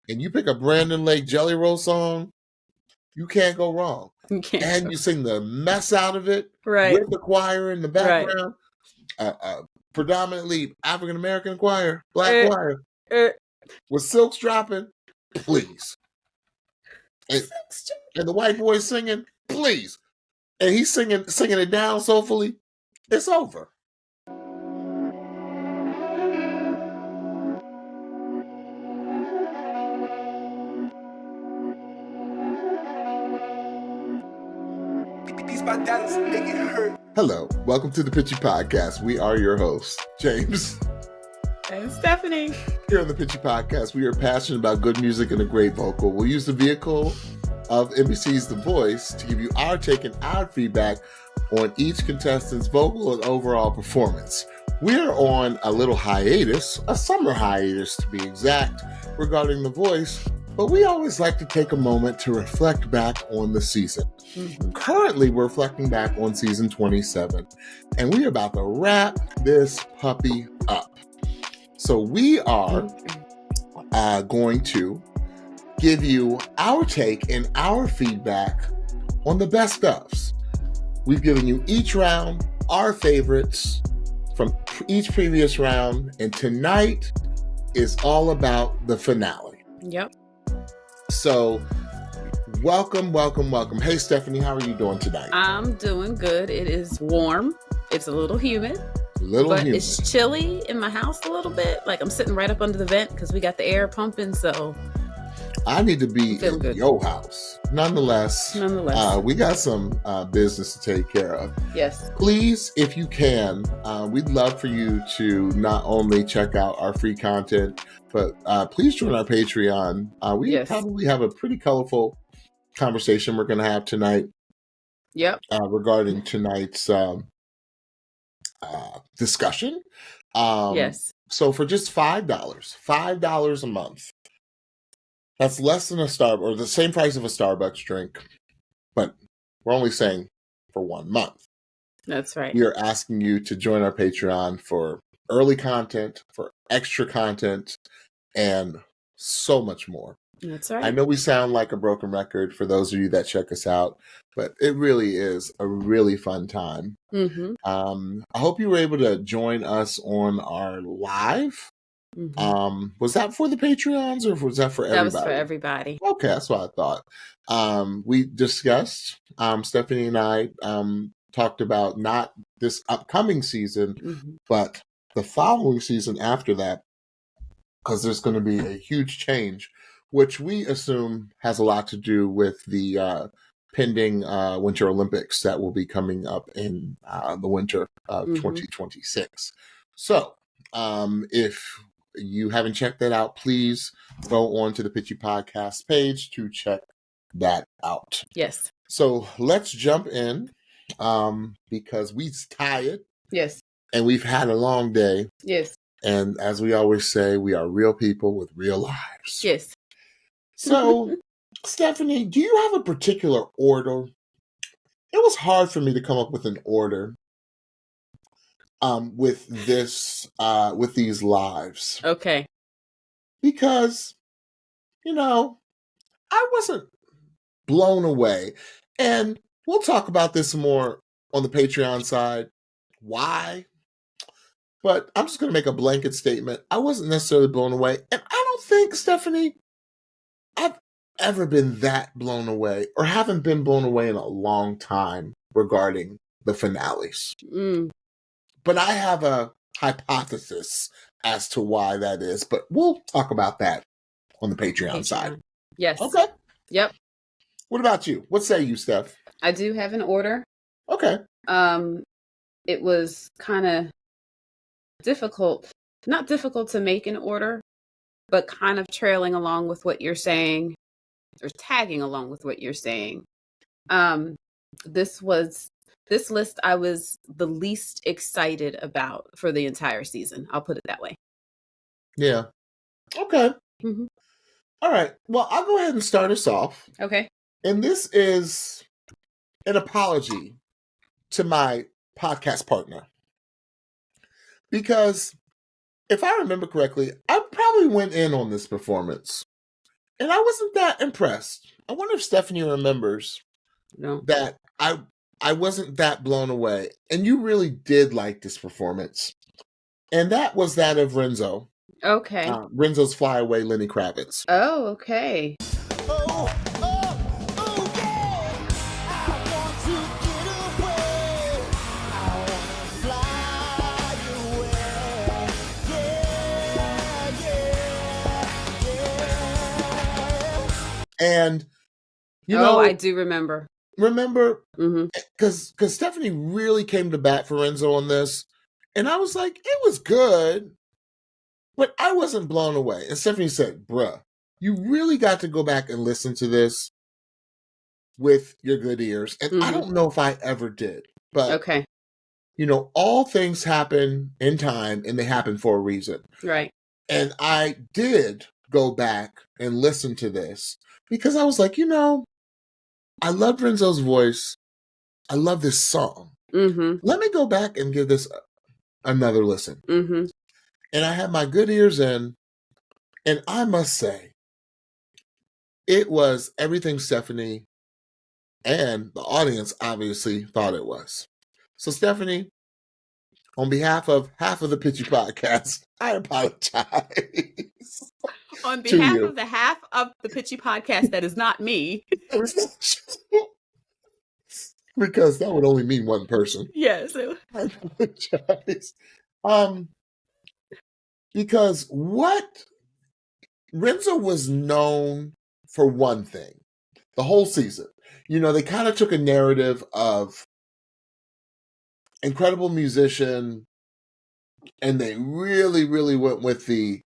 and you pick a Brandon Lake Jelly Roll song, you can't go wrong. You can't. And you sing the mess out of it Right. with the choir in the background. Predominantly African American choir, black choir, with silks dropping, please. And the white boy singing, please. And he's singing it down soulfully. It's over. Hello, welcome to the Pitchy Podcast. We are your hosts, James and Stephanie. Here on the Pitchy Podcast, we are passionate about good music and a great vocal. We'll use the vehicle of NBC's The Voice to give you our take and our feedback on each contestant's vocal and overall performance. We are on a little hiatus, a summer hiatus to be exact, regarding The Voice, but we always like to take a moment to reflect back on the season. Mm-hmm. Currently, we're reflecting back on season 27, and we're about to wrap this puppy up. So we are going to give you our take and our feedback on the best ofs. We've given you each round our favorites from each previous round, and tonight is all about the finale. Yep. So, welcome. Hey, Stephanie, how are you doing tonight? I'm doing good. It is warm. It's a little humid. It's chilly in my house a little bit. Like I'm sitting right up under the vent because we got the air pumping, so I need to be in your house. Nonetheless, we got some business to take care of. Yes. Please, if you can, we'd love for you to not only check out our free content, but please join our Patreon. We probably have a pretty colorful conversation we're going to have tonight. Yep. Regarding tonight's discussion. Yes. So for just $5 a month, that's less than a Starbucks, or the same price of a Starbucks drink, but we're only saying for 1 month. That's right. We are asking you to join our Patreon for early content, for extra content, and so much more. That's right. I know we sound like a broken record for those of you that check us out, but it really is a really fun time. Mm-hmm. I hope you were able to join us on our live. Mm-hmm. Was that for the Patreons or was that for everybody? That was for everybody. Okay, that's what I thought. We discussed, Stephanie and I talked about not this upcoming season, but the following season after that, because there's going to be a huge change, which we assume has a lot to do with the pending Winter Olympics that will be coming up in the winter of 2026. So if you haven't checked that out, please go on to the Pitchy Podcast page to check that out. Yes. So let's jump in because we're tired. Yes. And we've had a long day. Yes. And as we always say, we are real people with real lives. Yes. So, Stephanie, do you have a particular order? It was hard for me to come up with an order with these lives. Okay. Because, I wasn't blown away. And we'll talk about this more on the Patreon side. Why? But I'm just going to make a blanket statement. I wasn't necessarily blown away. And I don't think, Stephanie, I've ever been that blown away or haven't been blown away in a long time regarding the finales. But I have a hypothesis as to why that is. But we'll talk about that on the Patreon side. Yes. Okay. Yep. What about you? What say you, Steph? I do have an order. Okay. It was kind of not difficult to make an order, but kind of trailing along with what you're saying or tagging along with what you're saying. This list I was the least excited about for the entire season. I'll put it that way. Yeah. Okay. Mm-hmm. All right. Well, I'll go ahead and start us off. Okay. And this is an apology to my podcast partner. Because if I remember correctly, I probably went in on this performance And I wasn't that impressed. I wonder if Stephanie remembers No. that I wasn't that blown away. And you really did like this performance. And that was that of Renzo. Okay. Renzo's Fly Away, Lenny Kravitz. Oh, okay. Oh, oh, oh, yeah. I want to get away. I want to fly away. Yeah, yeah, yeah. And, you know, I do remember. remember, Mm-hmm. because Stephanie really came to bat for Renzo on this. And I was like, it was good, but I wasn't blown away. And Stephanie said, bruh, you really got to go back and listen to this with your good ears. And I don't know if I ever did, but Okay. you know, all things happen in time and they happen for a reason. Right. And I did go back and listen to this because I was like, you know, I love Renzo's voice. I love this song. Mm-hmm. Let me go back and give this another listen. Mm-hmm. And I had my good ears in, and I must say, it was everything Stephanie and the audience obviously thought it was. So, Stephanie, on behalf of half of the Pitchy Podcast, I apologize. On To behalf you. of the half of the Pitchy Podcast that is not me. Because that would only mean one person. Yes. I apologize. Because what Renzo was known for one thing, the whole season. You know, they kind of took a narrative of incredible musician, and they really, really went with the,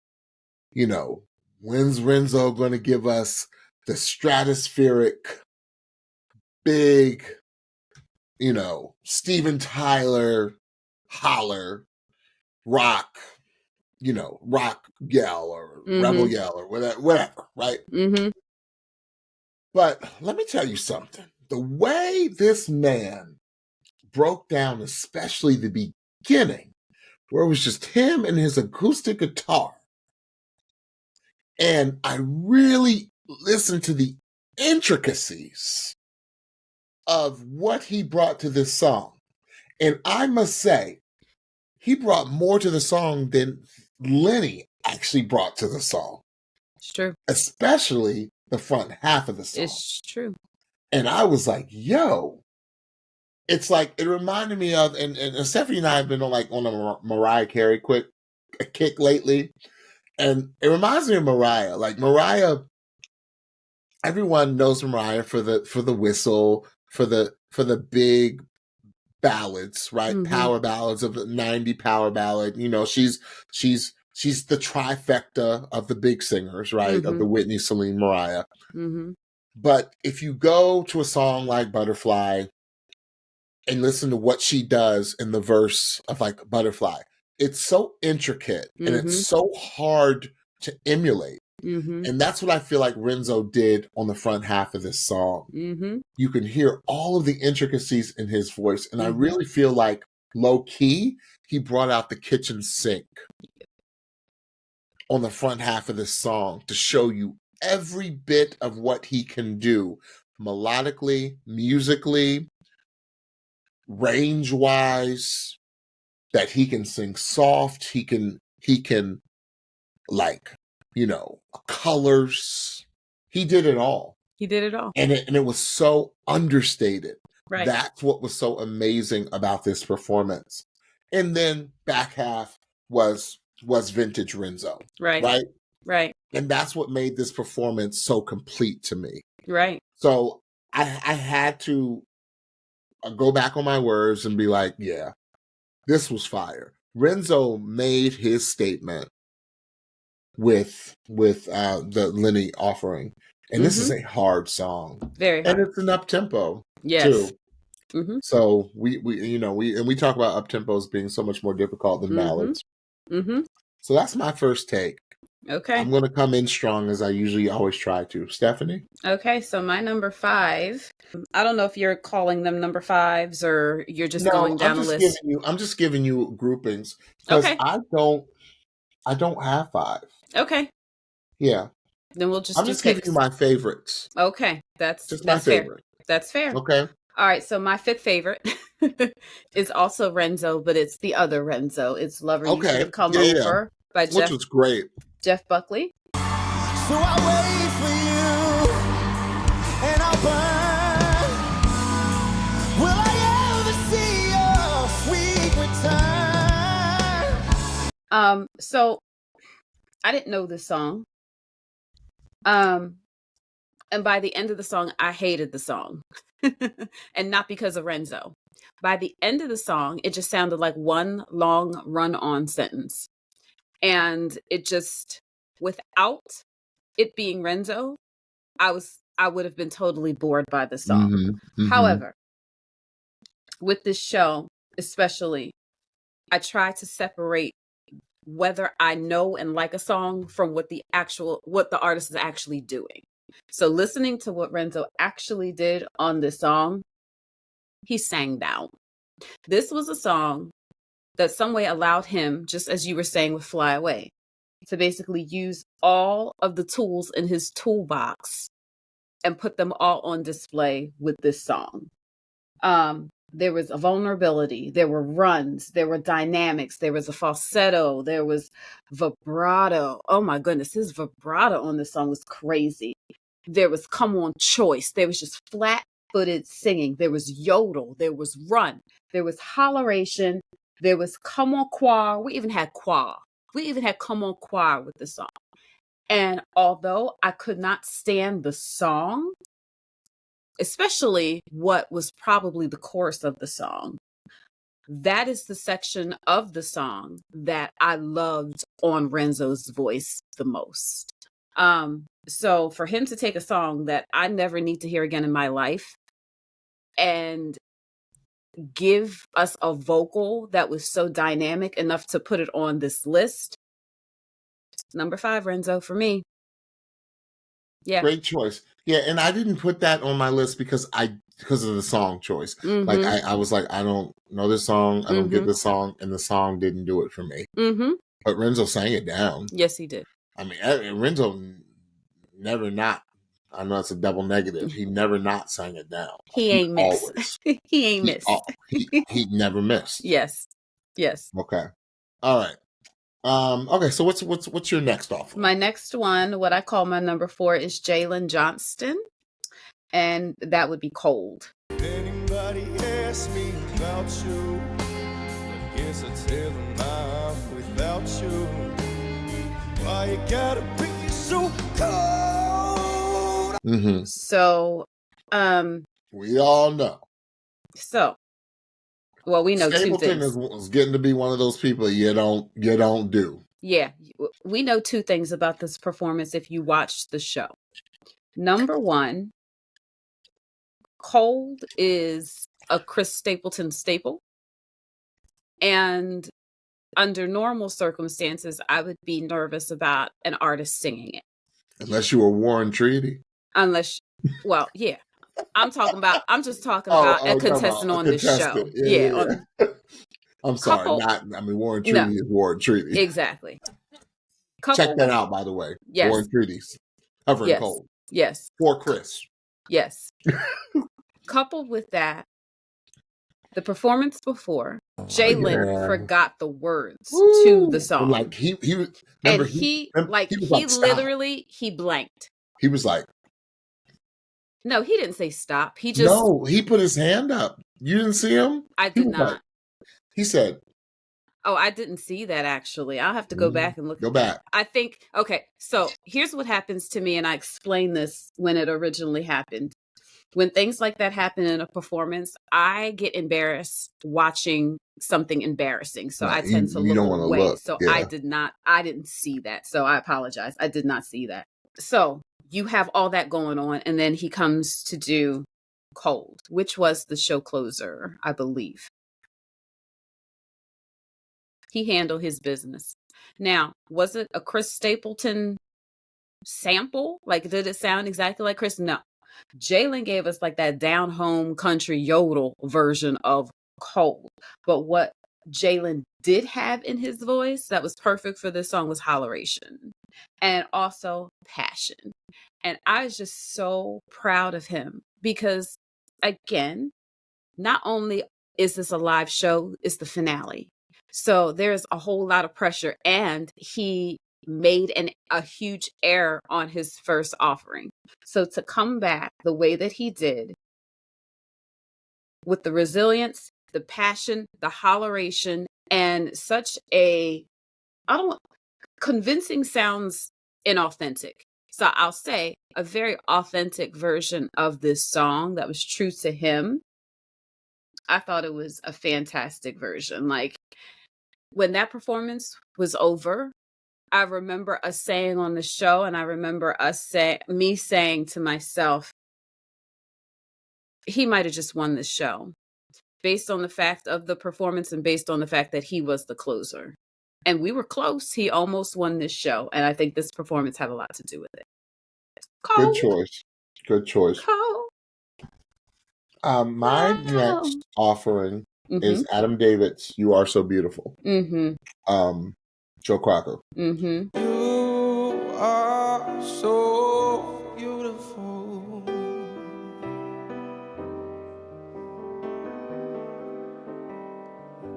you know, when's Renzo going to give us the stratospheric, big, you know, Steven Tyler, holler, rock, you know, rock yell or rebel yell or whatever, right? Mm-hmm. But let me tell you something. The way this man broke down, especially the beginning, where it was just him and his acoustic guitar, and I really listened to the intricacies of what he brought to this song. And I must say, he brought more to the song than Lenny actually brought to the song. It's true. Especially the front half of the song. It's true. And I was like, yo, it's like, it reminded me of, and Stephanie and I have been on a Mariah Carey kick lately. And it reminds me of Mariah. Like Mariah, everyone knows Mariah for the whistle, for the big ballads, right? Mm-hmm. Power ballads of the 90 power ballad. You know, she's the trifecta of the big singers, right? Of the Whitney, Celine, Mariah. Mm-hmm. But if you go to a song like Butterfly and listen to what she does in the verse of like Butterfly, it's so intricate and it's so hard to emulate. Mm-hmm. And that's what I feel like Renzo did on the front half of this song. Mm-hmm. You can hear all of the intricacies in his voice. And I really feel like low key, he brought out the kitchen sink on the front half of this song to show you every bit of what he can do melodically, musically, range wise, that he can sing soft. He can like, you know, colors. He did it all. He did it all. And it was so understated. Right. That's what was so amazing about this performance. And then back half was vintage Renzo. Right. Right. Right. And that's what made this performance so complete to me. Right. So I had to go back on my words and be like, yeah, this was fire. Renzo made his statement with the Lenny offering. And this is a hard song. Very hard. And it's an up-tempo, yes. too. Mm-hmm. So we talk about up-tempos being so much more difficult than ballads. Mm-hmm. So that's my first take. Okay. I'm going to come in strong as I usually always try to. Stephanie? Okay, so my number 5, I don't know if you're calling them number 5s or you're just going down the list. I'm just giving you groupings because I don't have 5. Okay. Yeah. Then we'll just I'm do just giving picks. you my favorites. Okay, Just that's my fair. favorite. That's fair. Okay. All right, so my fifth favorite is also Renzo, but it's the other Renzo. It's Lover You Should Okay. Have Come Yeah, yeah. Over by Which was great. Jeff Buckley. So I wait for you, and I'll burn. Will I ever see your sweet return? So I didn't know this song. And by the end of the song, I hated the song. And not because of Renzo. By the end of the song, it just sounded like one long run-on sentence. And it just, without it being Renzo, I would have been totally bored by the song. However, with this show, especially, I try to separate whether I know and like a song from what the artist is actually doing. So listening to what Renzo actually did on this song, he sang down. This was a song that some way allowed him, just as you were saying with Fly Away, to basically use all of the tools in his toolbox and put them all on display with this song. There was a vulnerability, there were runs, there were dynamics, there was a falsetto, there was vibrato. Oh my goodness, his vibrato on this song was crazy. There was come on choice, there was just flat-footed singing, there was yodel, there was run, there was holleration, there was come on choir. We even had come on choir with the song. And although I could not stand the song, especially what was probably the chorus of the song, that is the section of the song that I loved on Renzo's voice the most. So for him to take a song that I never need to hear again in my life and give us a vocal that was so dynamic enough to put it on this list, number 5, Renzo, for me. Yeah. Great choice. Yeah, and I didn't put that on my list because of the song choice. Like I was like, I don't know this song, I don't get this song, and the song didn't do it for me. But Renzo sang it down. Yes, he did. I mean, Renzo never not. I know it's a double negative. He never not sang it down. He ain't missed. Always. He ain't missed. He never missed. Yes. Okay. All right. Okay, so what's your next offer? My next one, what I call my number 4, is Jalen Johnston, and that would be Cold. If anybody asks me about you, I guess I tell them I'm without you. Why you gotta be so cold? So, we all know. Well, we know Stapleton 2 things. is getting to be one of those people you don't do. Yeah, we know 2 things about this performance if you watched the show. Number 1, Cold is a Chris Stapleton staple. And under normal circumstances, I would be nervous about an artist singing it. Unless you were Warren Treaty. Well, yeah. I'm just talking about a contestant on this show. Yeah. I'm sorry, Warren Treaty is Warren Treaty. Exactly. Check that out, by the way. Yes. Warren Treaty's Covering Cold. Yes. For Chris. Yes. Coupled with that, the performance before, Jalen forgot the words to the song. Like he blanked. He was like, no, he didn't say stop. He put his hand up. You didn't see him? I did not. Like, he said, oh, I didn't see that actually. I'll have to go back and look. Go back. I think, okay, so here's what happens to me, and I explained this when it originally happened. When things like that happen in a performance, I get embarrassed watching something embarrassing. So I tend to look away. So yeah. I didn't see that. So I apologize. I did not see that. So you have all that going on, and then he comes to do Cold, which was the show closer, I believe. He handled his business. Now, was it a Chris Stapleton sample? Like, did it sound exactly like Chris? No. Jalen gave us like that down home country yodel version of Cold. But what Jalen did have in his voice that was perfect for this song was holleration. and also passion. And I was just so proud of him because, again, not only is this a live show, it's the finale. So there's a whole lot of pressure, and he made a huge error on his first offering. So to come back the way that he did, with the resilience, the passion, the holleration, and such a, I don't, convincing sounds inauthentic. So I'll say a very authentic version of this song that was true to him. I thought it was a fantastic version. Like, when that performance was over, I remember us saying on the show, and I remember me saying to myself, he might have just won this show based on the fact of the performance and based on the fact that he was the closer. And we were close. He almost won this show. And I think this performance had a lot to do with it. Good choice. Good choice. Cold. My next offering is Adam David's "You Are So Beautiful." Joe Cocker. You are so beautiful.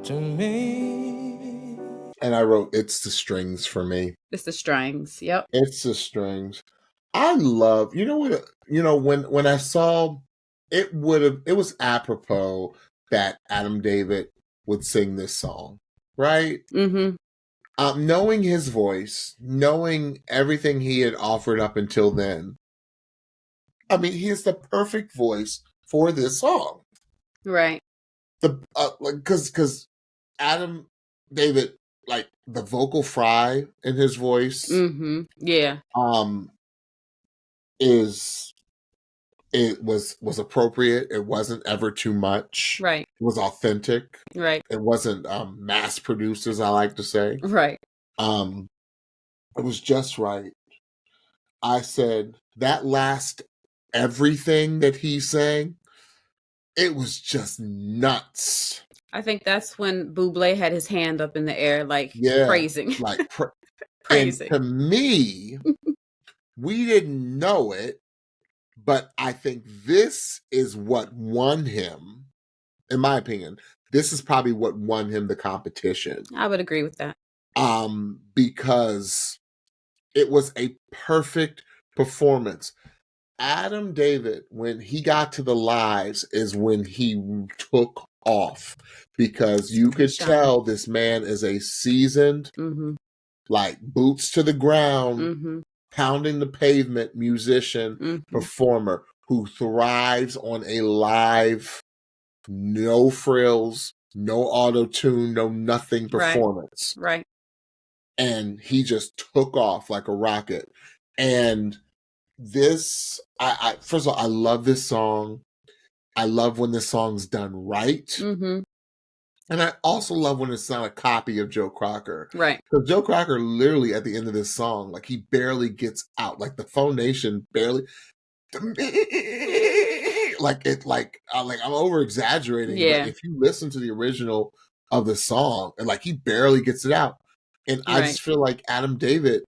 To me. And I wrote, "It's the strings for me." It's the strings. Yep. It's the strings. I love, when I saw it was apropos that Adam David would sing this song, right? Knowing his voice, knowing everything he had offered up until then, I mean, he is the perfect voice for this song. Right. Because Adam David, like the vocal fry in his voice, yeah, it was appropriate. It wasn't ever too much. Right. It was authentic. Right. It wasn't mass produced, as I like to say. Right. It was just right. I said that last everything that he sang, it was just nuts. I think that's when Bublé had his hand up in the air, like praising. Like praising. And to me, we didn't know it, but I think this is what won him, in my opinion. This is probably what won him the competition. I would agree with that. Because it was a perfect performance. Adam David, when he got to the lives, is when he took off, because you could tell this man is a seasoned, like boots to the ground, pounding the pavement musician, performer who thrives on a live, no frills, no auto-tune, no nothing performance. Right. And he just took off like a rocket. And this, I first of all, I love this song. I love when this song's done right. And I also love when it's not a copy of Joe Cocker. Right. Because Joe Cocker literally at the end of this song, like he barely gets out. Like the phonation barely, I'm over exaggerating. Yeah. But if you listen to the original of the song, and like he barely gets it out. And I just feel like Adam David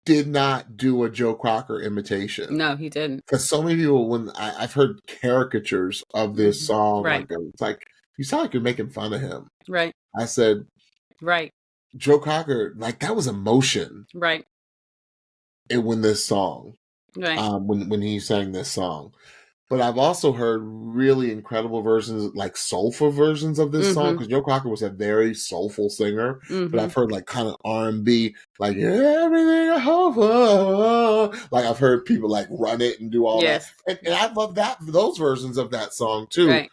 did not do a Joe Cocker imitation. No, he didn't. Because so many people, when I've heard caricatures of this song, like it's like, you sound like you're making fun of him. Right. I said, Joe Cocker, like that was emotion. Right. When this song, when he sang this song. But I've also heard really incredible versions, like soulful versions of this song, because Joe Cocker was a very soulful singer. But I've heard like kind of R&B, like everything I hope for. Like I've heard people like run it and do all that, and I love those versions of that song too. Right.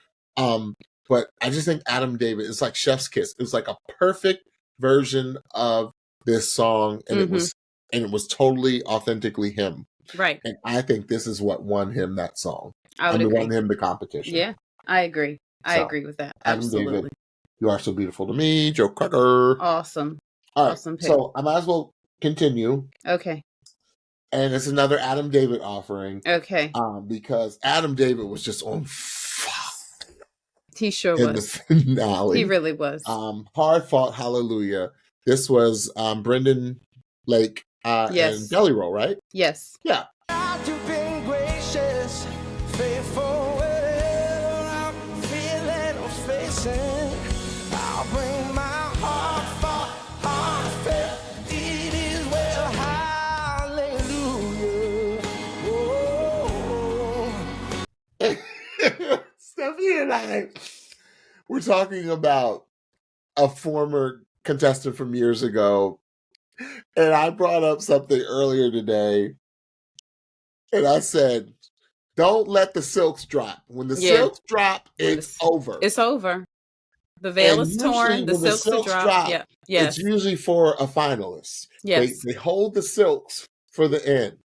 But I just think Adam David, it's like chef's kiss. It was like a perfect version of this song, and it was totally authentically him. Right. And I think this is what won him that song. I would agree. Won him the competition. Yeah, I agree. I agree with that. Absolutely. David, You Are So Beautiful to Me, Joe Cocker. Awesome. All right, awesome pick. So I might as well continue. Okay. And it's another Adam David offering. Okay. Because Adam David was just on fire. He sure in was. the finale. He really was. Hard Fought Hallelujah. This was Brendan Lake Yes. and Jelly Roll, right? Yes. Yeah. God, you've been gracious, faithful, whatever I'm feeling or facing. I'll bring my heartfelt, it is well, hallelujah. Oh. Stephanie and I were talking about a former contestant from years ago, and I brought up something earlier today, and I said, don't let the silks drop. When the Yeah. silks drop, When it's over. It's over. The veil And is usually torn. The when the silks are silks dropped. drop, Yeah. it's Yes. usually for a finalist. Yes. They hold the silks for the end.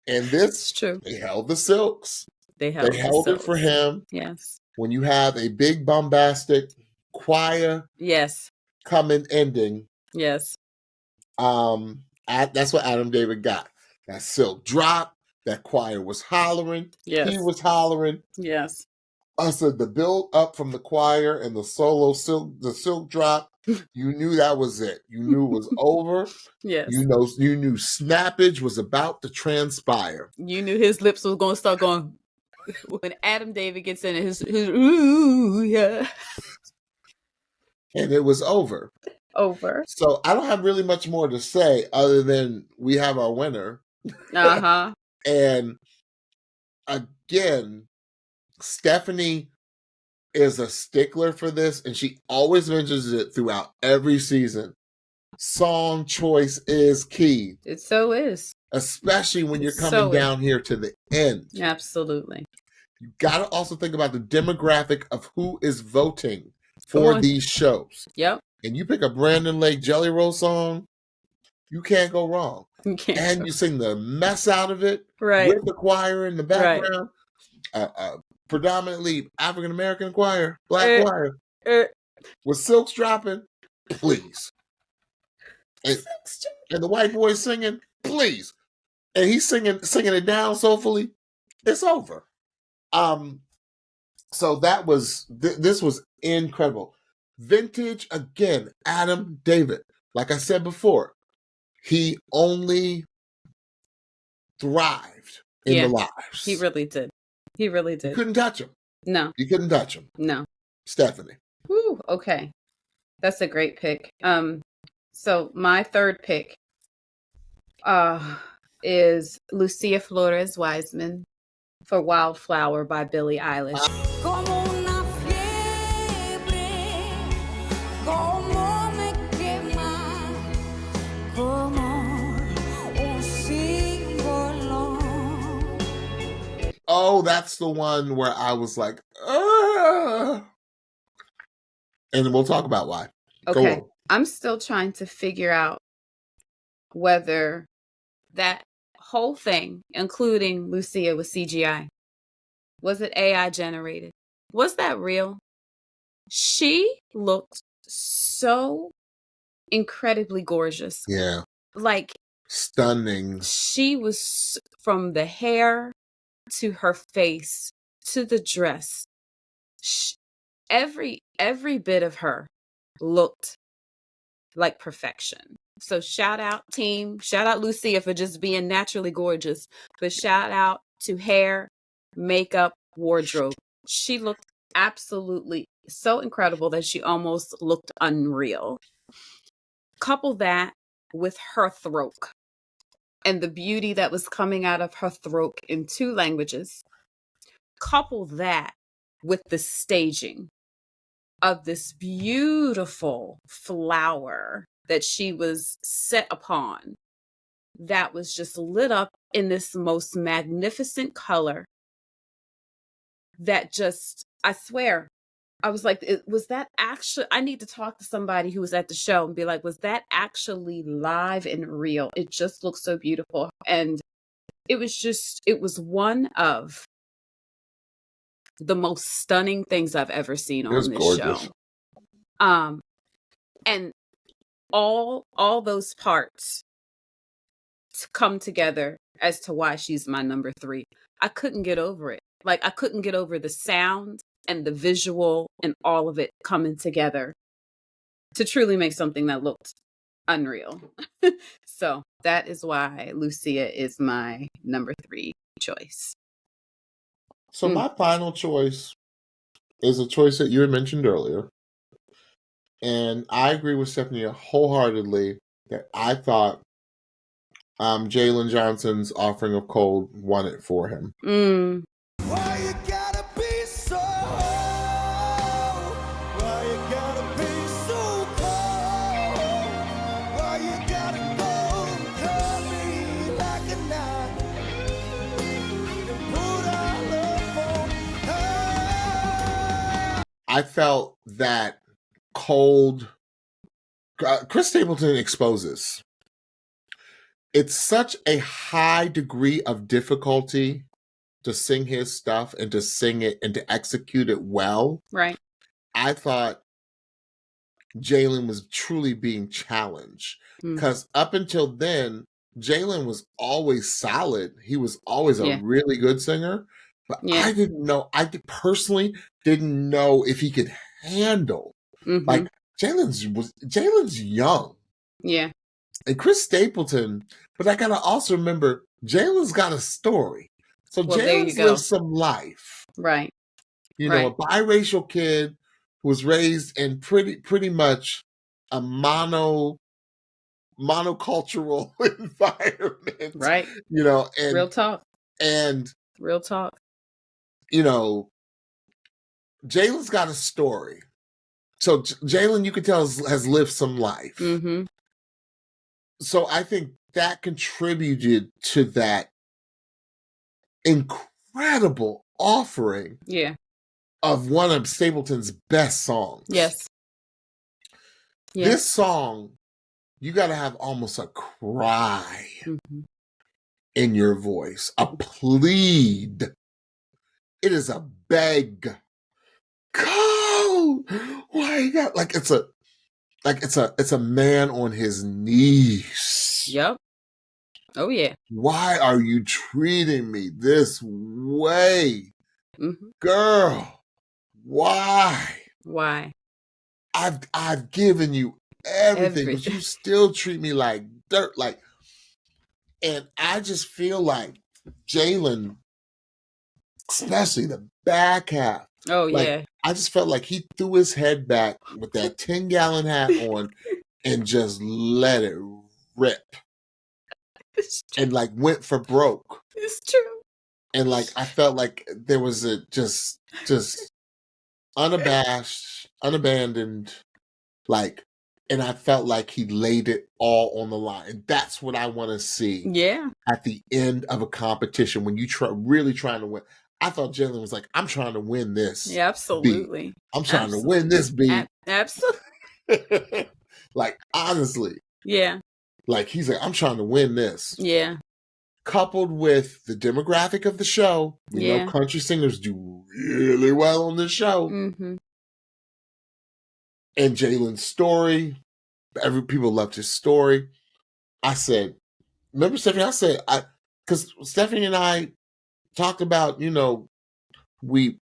And this, It's true. they held the silks. They held it for silks. him. Yes. When you have a big bombastic choir Yes. coming ending, Yes. that's what Adam David got. That silk drop, that choir was hollering. Yes. He was hollering. Yes. I said the build up from the choir and the solo silk drop, you knew that was it. You knew it was over. Yes. You knew snappage was about to transpire. You knew his lips was going to start going when Adam David gets in it, his ooh, yeah. And it was over. Over. So I don't have really much more to say other than we have our winner. Uh-huh. And again, Stephanie is a stickler for this, and she always mentions it throughout every season. Song choice is key. It so is. Especially when you're It coming so is. down here to the end. Absolutely. You got to also think about the demographic of who is voting for these shows. Yep. And you pick a Brandon Lake Jelly Roll song, you can't go wrong. You can't. And you sing the mess out of it Right. with the choir in the background. Predominantly African American choir, black choir, with silks dropping, please. And the white boy singing, please. And he's singing it down soulfully. It's over. So that was this was incredible. Vintage again, Adam David. Like I said before, he only thrived in the lives. He really did. He really did. You couldn't touch him. No. You couldn't touch him. No. Stephanie. Woo, okay. That's a great pick. So my third pick is Lucia Flores Wiseman for Wildflower by Billie Eilish. Como una fiebre, como me quema, como un símbolo. Oh, that's the one where I was like, ah. And we'll talk about why. Okay. I'm still trying to figure out whether that whole thing, including Lucia, was CGI. Was it AI generated? Was that real? She looked so incredibly gorgeous. Yeah. Like, stunning. She was, from the hair to her face to the dress. Every bit of her looked like perfection. So shout out team, shout out Lucia for just being naturally gorgeous, but shout out to hair, makeup, wardrobe. She looked absolutely so incredible that she almost looked unreal. Couple that with her throat and the beauty that was coming out of her throat in 2 languages. Couple that with the staging of this beautiful flower that she was set upon, that was just lit up in this most magnificent color that just, I swear, I was like, was that actually, I need to talk to somebody who was at the show and be like, was that actually live and real? It just looked so beautiful. And it was one of the most stunning things I've ever seen on this show. And all those parts to come together as to why she's my number 3. I couldn't get over it. Like, I couldn't get over the sound and the visual and all of it coming together to truly make something that looked unreal. So that is why Lucia is my number 3 choice. So my final choice is a choice that you had mentioned earlier. And I agree with Stephanie wholeheartedly that I thought Jalen Johnson's Offering of Cold won it for him. Why you gotta be so? Why you gotta be so cold? Why you gotta go and cut me like a knife? And put our love on high. I felt that Cold, Chris Stapleton exposes. It's such a high degree of difficulty to sing his stuff and to sing it and to execute it well. Right. I thought Jalen was truly being challenged because up until then, Jalen was always solid. He was always a really good singer, but I personally didn't know if he could handle. Like Jalen's young. Yeah. And Chris Stapleton, but I gotta also remember Jalen's got a story. So Jalen's lived some life. Right. You know, a biracial kid who was raised in pretty much a monocultural environment. Right. You know, and real talk. And real talk. You know, Jalen's got a story. So Jalen, you can tell, has lived some life. Mm-hmm. So I think that contributed to that incredible offering of one of Stapleton's best songs. Yes. This song, you got to have almost a cry in your voice, a plead. It is a beg. Go! Why you got it's a man on his knees. Yep. Oh yeah. Why are you treating me this way? Girl, why? Why? I've given you everything, but you still treat me like dirt. And I just feel like Jalen, especially the back half. Oh yeah. I just felt like he threw his head back with that 10-gallon hat on and just let it rip. And went for broke. It's true. And I felt like there was a just unabashed, unabandoned, and I felt like he laid it all on the line. And that's what I want to see. Yeah. At the end of a competition when you really trying to win. I thought Jalen was like, I'm trying to win this. Yeah, absolutely. Beat. I'm trying to win this beat. Absolutely. Honestly. Yeah. He's like, I'm trying to win this. Yeah. Coupled with the demographic of the show. We know country singers do really well on this show. Mm-hmm. And Jalen's story. People loved his story. I said, remember Stephanie? I said, because Stephanie and I talked about, we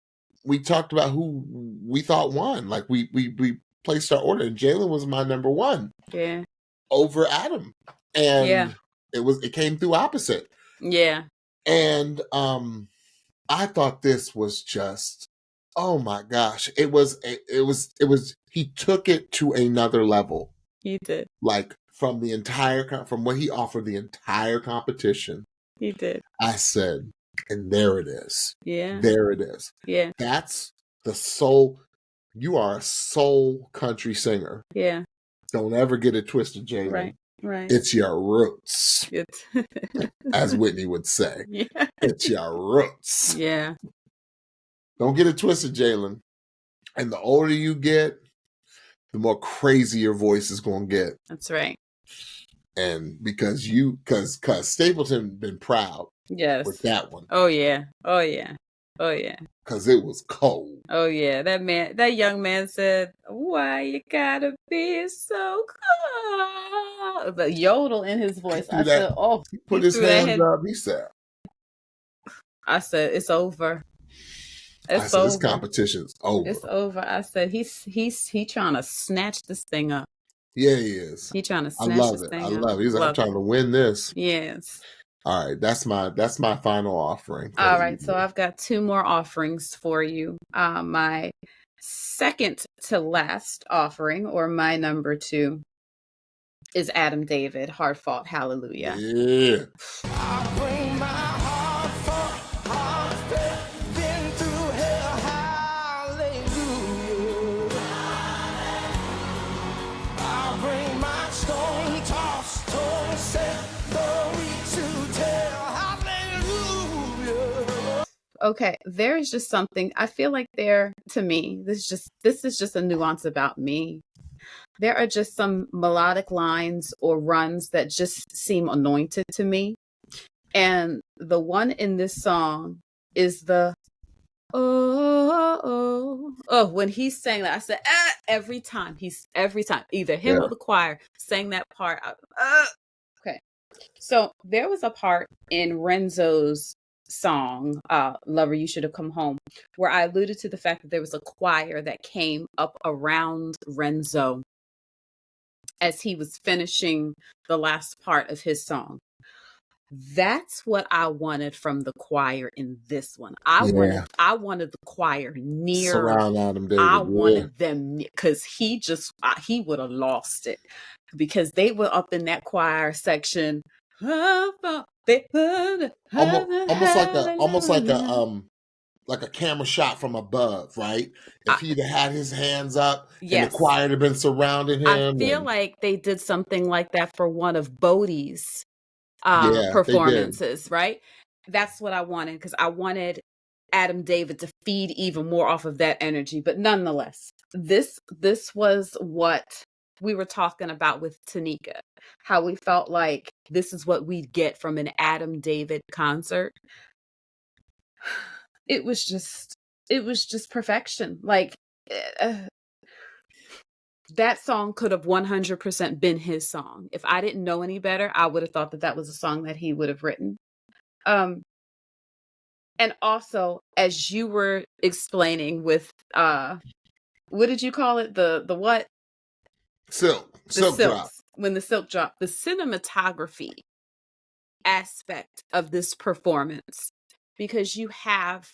talked about who we thought won. We placed our order, and Jalen was my number 1. Yeah. Over Adam. And it came through opposite. Yeah. And I thought this was just, oh my gosh. It was he took it to another level. He did. From what he offered the entire competition. He did. I said, and there it is. Yeah. There it is. Yeah. That's the soul. You are a soul country singer. Yeah. Don't ever get it twisted, Jalen. Right. Right. It's your roots. As Whitney would say. Yeah. It's your roots. Yeah. Don't get it twisted, Jalen. And the older you get, the more crazy your voice is going to get. That's right. And because Stapleton been proud. Yes. With that one. Oh yeah. Oh yeah. Oh yeah. Because it was cold. Oh yeah. That young man said, "Why you gotta be so cold?" The yodel in his voice. I said, "Oh." He put his hands up. He said, I said, "It's over. It's over. This competition's over. It's over." I said, "He's trying to snatch this thing up." Yeah, he is. He trying to I snatch love this it. I thing out. love it. He's like, I'm Love trying it. to win this. Yes. All right, that's my final offering for the All right. So evening. I've got two more offerings for you. My second to last offering, or my number two, is Adam David, Hard Fought Hallelujah. Yeah. I bring my heart for heart's been through hell, hallelujah. I bring my stone tossed, torn, set, glory to tell, hallelujah. Okay, there is just something I feel like to me, this is just a nuance about me. There are just some melodic lines or runs that just seem anointed to me. And the one in this song is the when he's saying that, I said every time either him Yeah. or the choir sang that part. Okay, so there was a part in Renzo's song, Lover You Should Have Come Home, where I alluded to the fact that there was a choir that came up around Renzo as he was finishing the last part of his song. That's what I wanted from the choir in this one. I Yeah. wanted the choir near. Surround Adam David. I Yeah. wanted them, because he would have lost it, because they were up in that choir section. Almost like a camera shot from above, right? If he'd have had his hands up and the Yes. choir had been surrounding him. I feel like they did something like that for one of Bodie's Yeah, they did. performances, right? That's what I wanted, because I wanted Adam David to feed even more off of that energy. But nonetheless, this was what we were talking about with Tanika, how we felt like this is what we get from an Adam David concert. It was just perfection. Like, that song could have 100% been his song. If I didn't know any better, I would have thought that was a song that he would have written. And also, as you were explaining with what did you call it? The what? Silk drop. When the silk drop, the cinematography aspect of this performance, because you have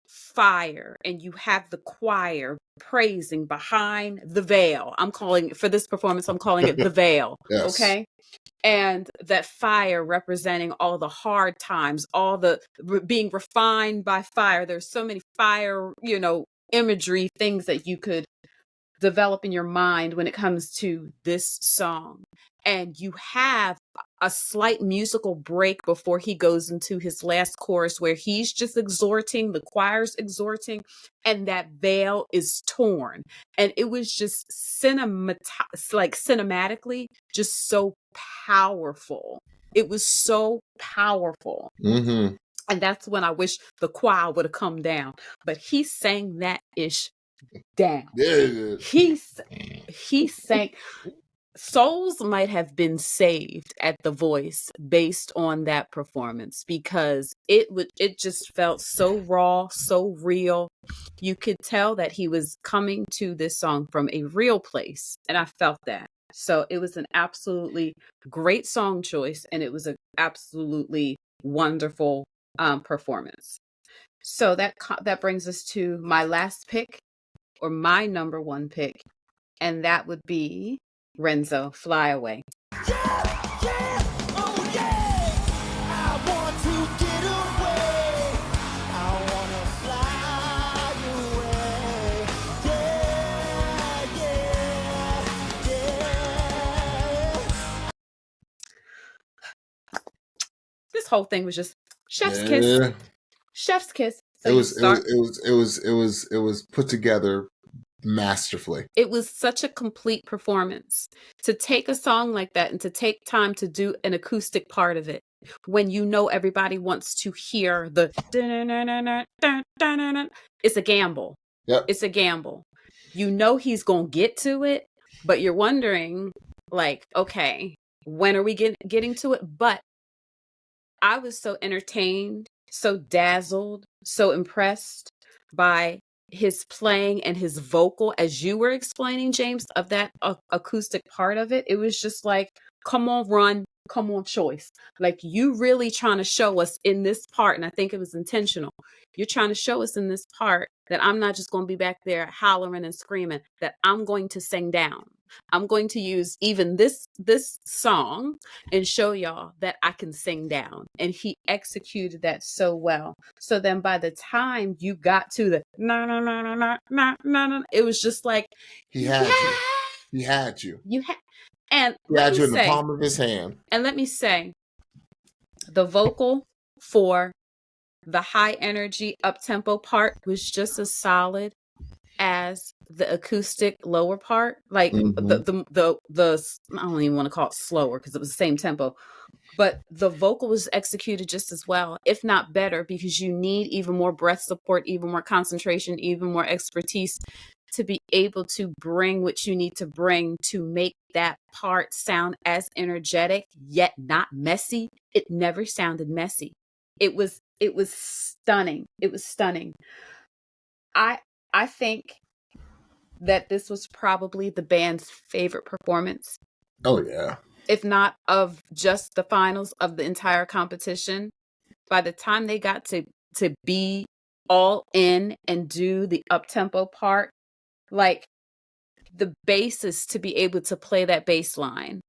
fire and you have the choir praising behind the veil. For this performance, I'm calling it the veil. Yes. Okay. And that fire representing all the hard times, all the being refined by fire. There's so many fire, imagery, things that you could develop in your mind when it comes to this song. And you have a slight musical break before he goes into his last chorus, where he's just exhorting, the choir's exhorting, and that veil is torn. And it was just cinematically just so powerful. It was so powerful. Mm-hmm. And that's when I wish the choir would have come down. But he sang that ish down. Yeah. He sang. Souls might have been saved at The Voice based on that performance, because it just felt so raw, so real. You could tell that he was coming to this song from a real place, and I felt that. So it was an absolutely great song choice, and it was an absolutely wonderful performance. So that brings us to my last pick, or my number one pick, and that would be Renzo, Fly Away. Yeah, oh yeah. I want to get away. I wanna fly away. Yeah. This whole thing was just chef's kiss. Chef's kiss. So it was put together masterfully. It was such a complete performance. To take a song like that and to take time to do an acoustic part of it, when everybody wants to hear the it's a gamble. Yep. It's a gamble. He's gonna get to it, but you're wondering, like, okay, when are we getting to it? But I was so entertained, so dazzled, so impressed by his playing and his vocal, as you were explaining, James, of that acoustic part of it, it was just like, come on, run, come on, choice. Like, you really trying to show us in this part, and I think it was intentional. You're trying to show us in this part that I'm not just going to be back there hollering and screaming, that I'm going to sing down. I'm going to use even this song and show y'all that I can sing down. And he executed that so well. So then by the time you got to the no no no no no no no no, it was just like He had you. He had you. You had, and He had you in the palm of his hand. And let me say, the vocal for the high energy up tempo part was just as solid as the acoustic lower part. Like the I don't even want to call it slower because it was the same tempo, but the vocal was executed just as well, if not better, because you need even more breath support, even more concentration, even more expertise to be able to bring what you need to bring to make that part sound as energetic yet not messy. It never sounded messy. It was stunning. It was stunning. I think that this was probably the band's favorite performance. Oh yeah. If not of just the finals, of the entire competition. By the time they got to be all in and do the up-tempo part, like the bassist to be able to play that bass line,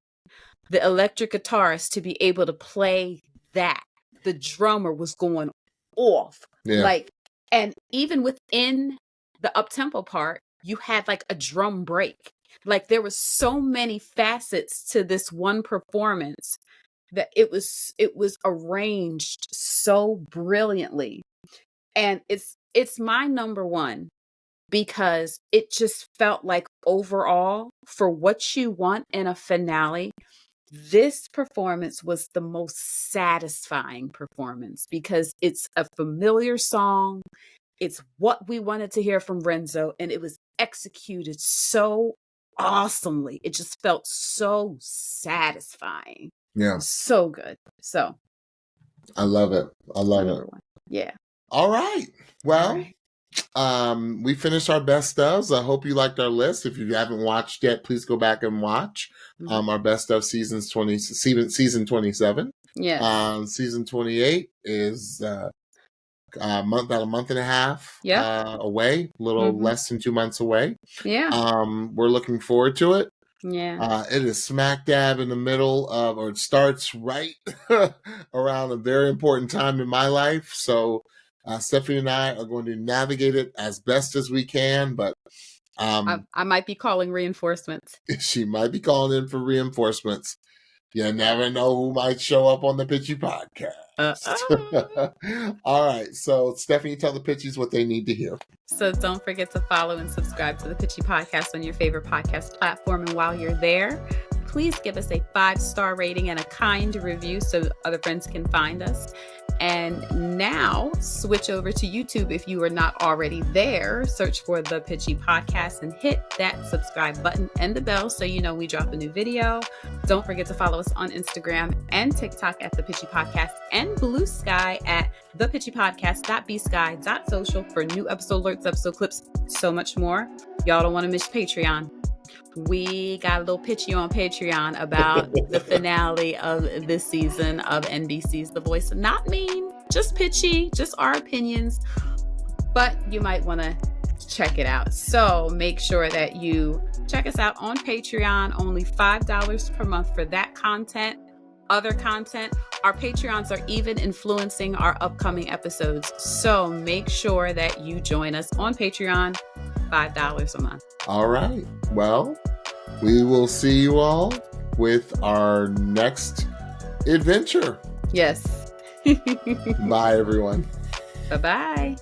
the electric guitarist to be able to play that, the drummer was going off. Yeah. Like, and even within the up-tempo part, you had like a drum break. Like, there was so many facets to this one performance that it was arranged so brilliantly. And it's my number one because it just felt like overall, for what you want in a finale, this performance was the most satisfying performance because it's a familiar song. It's what we wanted to hear from Renzo, and it was executed so awesomely. It just felt so satisfying. Yeah. So good. So I love it. I love it. one. Yeah. All right. Well, we finished our best ofs. I hope you liked our list. If you haven't watched yet, please go back and watch our best of season 27. Yeah. Season 28 is about a month and a half away, a little less than 2 months away. Yeah. We're looking forward to it. Yeah. It is smack dab in the middle of, or it starts right around a very important time in my life. So Stephanie and I are going to navigate it as best as we can, but I might be calling reinforcements. She might be calling in for reinforcements. You never know who might show up on the Pitchy podcast. All right. So, Stephanie, tell the Pitchies what they need to hear. So don't forget to follow and subscribe to the Pitchy Podcast on your favorite podcast platform. And while you're there, please give us a 5-star rating and a kind review so other friends can find us. And now switch over to YouTube if you are not already there. Search for the Pitchy Podcast and hit that subscribe button and the bell so you know we drop a new video. Don't forget to follow us on Instagram and TikTok at the Pitchy Podcast and Blue Sky at thepitchypodcast.bsky.social for new episode alerts, episode clips, so much more. Y'all don't want to miss Patreon. We got a little pitchy on Patreon about the finale of this season of NBC's The Voice. Not mean, just pitchy, just our opinions, but you might want to check it out. So make sure that you check us out on Patreon, only $5 per month for that content. Other content, our Patreons are even influencing our upcoming episodes. So make sure that you join us on Patreon, $5 a month. All right. Well, we will see you all with our next adventure. Yes. Bye, everyone. Bye-bye.